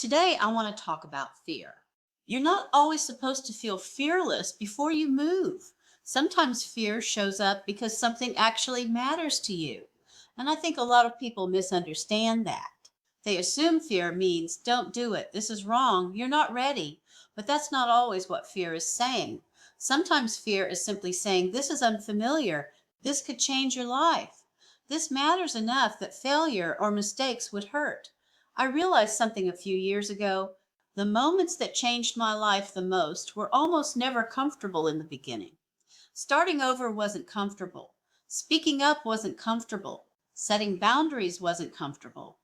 Today, I want to talk about fear. You're not always supposed to feel fearless before you move. Sometimes fear shows up because something actually matters to you. And I think a lot of people misunderstand that. They assume fear means don't do it. This is wrong. You're not ready. But that's not always what fear is saying. Sometimes fear is simply saying this is unfamiliar. This could change your life. This matters enough that failure or mistakes would hurt. I realized something a few years ago. The moments that changed my life the most were almost never comfortable in the beginning. Starting over wasn't comfortable. Speaking up wasn't comfortable. Setting boundaries wasn't comfortable.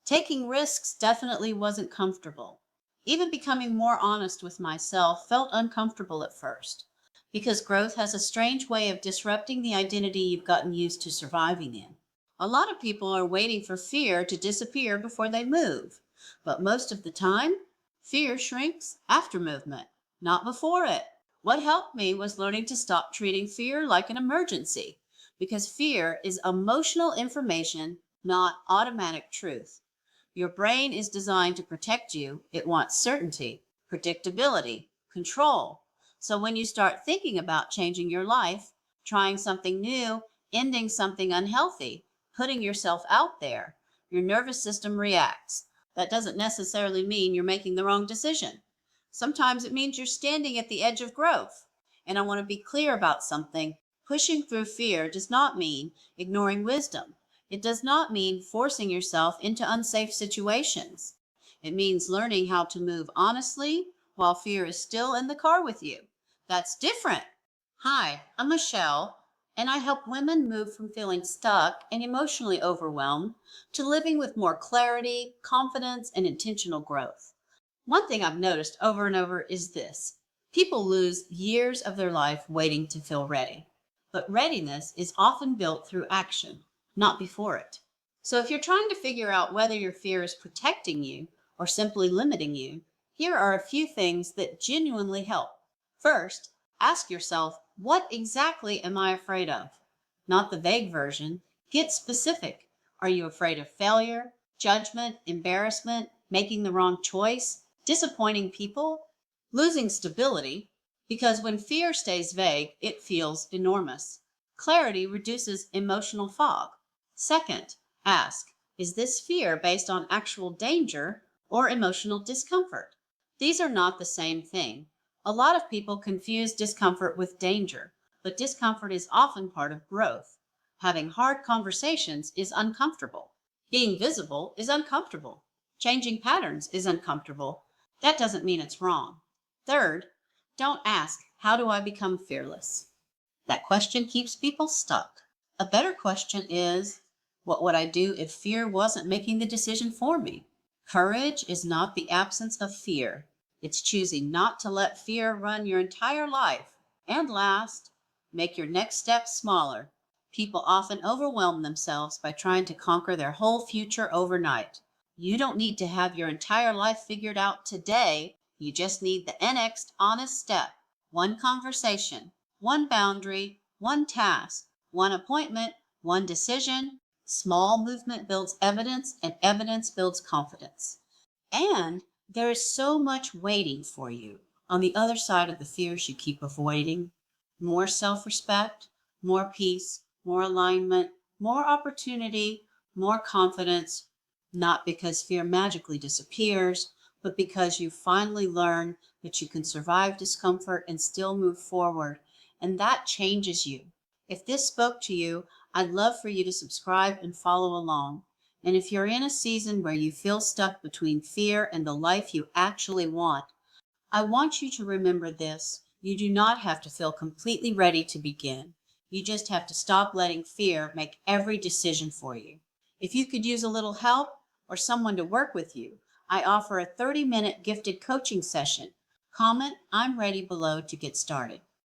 Taking risks definitely wasn't comfortable. Even becoming more honest with myself felt uncomfortable at first, because growth has a strange way of disrupting the identity you've gotten used to surviving in. A lot of people are waiting for fear to disappear before they move, but most of the time, fear shrinks after movement, not before it. What helped me was learning to stop treating fear like an emergency, because fear is emotional information, not automatic truth. Your brain is designed to protect you. It wants certainty, predictability, control. So when you start thinking about changing your life, trying something new, ending something unhealthy, putting yourself out there, your nervous system reacts. That doesn't necessarily mean you're making the wrong decision. Sometimes it means you're standing at the edge of growth. And I want to be clear about something. Pushing through fear does not mean ignoring wisdom. It does not mean forcing yourself into unsafe situations. It means learning how to move honestly while fear is still in the car with you. That's different. Hi, I'm Michelle, and I help women move from feeling stuck and emotionally overwhelmed to living with more clarity, confidence, and intentional growth. One thing I've noticed over and over is this: people lose years of their life waiting to feel ready. But readiness is often built through action, not before it. So if you're trying to figure out whether your fear is protecting you or simply limiting you, here are a few things that genuinely help. First, ask yourself, what exactly am I afraid of? Not the vague version. Get specific. Are you afraid of failure, judgment, embarrassment, making the wrong choice, disappointing people, losing stability? Because when fear stays vague, it feels enormous. Clarity reduces emotional fog. Second, ask, is this fear based on actual danger or emotional discomfort? These are not the same thing. A lot of people confuse discomfort with danger, but discomfort is often part of growth. Having hard conversations is uncomfortable. Being visible is uncomfortable. Changing patterns is uncomfortable. That doesn't mean it's wrong. Third, don't ask, how do I become fearless? That question keeps people stuck. A better question is, what would I do if fear wasn't making the decision for me? Courage is not the absence of fear. It's choosing not to let fear run your entire life. And last, make your next step smaller. People often overwhelm themselves by trying to conquer their whole future overnight. You don't need to have your entire life figured out today. You just need the next honest step. One conversation, one boundary, one task, one appointment, one decision. Small movement builds evidence, and evidence builds confidence. And there is so much waiting for you on the other side of the fears you keep avoiding: more self respect, more peace, more alignment, more opportunity, more confidence, not because fear magically disappears, but because you finally learn that you can survive discomfort and still move forward. And that changes you. If this spoke to you, I'd love for you to subscribe and follow along. And if you're in a season where you feel stuck between fear and the life you actually want, I want you to remember this. You do not have to feel completely ready to begin. You just have to stop letting fear make every decision for you. If you could use a little help or someone to work with you, I offer a 30-minute gifted coaching session. Comment "I'm ready" below to get started.